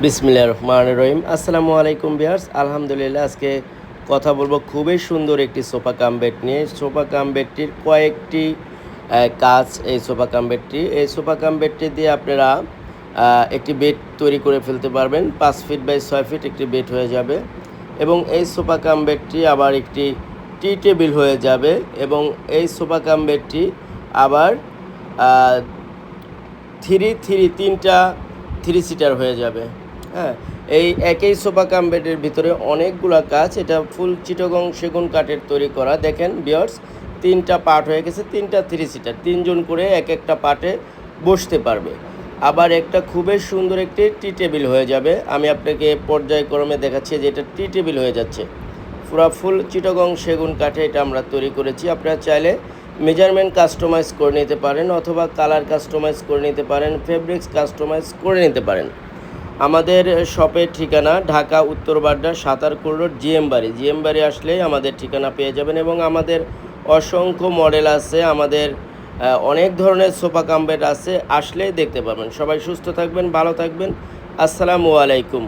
বিসমিল্লাহির রহমানির রহিম। আসসালামু আলাইকুম ভিউয়ার্স। আলহামদুলিল্লাহ, আজকে কথা বলবো খুবই সুন্দর একটি সোফা কাম বেড নিয়ে। সোফা কাম বেডটির কয়েকটি কাজ এই সোফা কাম বেডটি। এই সোফা কাম বেডটি দিয়ে আপনারা একটি বেড তৈরি করে ফেলতে পারবেন। 5 ফিট বাই 6 ফিট একটি বেড হয়ে যাবে এবং এই সোফা কাম বেডটি আবার একটি টি টেবিল হয়ে যাবে এবং এই সোফা কাম বেডটি আবার তিনটা 3 সিটার হয়ে যাবে। হ্যাঁ, এই একই সোফা কাম বেডের ভিতরে অনেকগুলো কাজ। এটা ফুল চিটাগং সেগুন কাঠের তৈরি করা। দেখেন ভিউয়ার্স, 3টা পার্ট হয়ে গেছে, 3টা 3 সিটার, 3জন করে এক একটা পার্টে বসতে পারবে। আবার একটা খুবই সুন্দর একটি টি টেবিল হয়ে যাবে। আমি আপনাকে পর্যায়ক্রমে দেখাচ্ছি যে এটা টি টেবিল হয়ে যাচ্ছে। পুরা ফুল চিটাগং সেগুন কাঠে এটা আমরা তৈরি করেছি। আপনারা চাইলে মেজারমেন্ট কাস্টমাইজ করে নিতে পারেন অথবা কালার কাস্টমাইজ করে নিতে পারেন, ফেব্রিক্স কাস্টমাইজ করে নিতে পারেন। আমাদের শপের ঠিকানা ঢাকা উত্তর বাড্ডা সাতারকুল রোড জিএম বাড়ি আসলেই আমাদের ঠিকানা পেয়ে যাবেন এবং আমাদের অসংখ্য মডেল আছে, আমাদের অনেক ধরনের সোফা কাম বেড আছে, আসলেই দেখতে পাবেন। সবাই সুস্থ থাকবেন, ভালো থাকবেন। আসসালামু আলাইকুম।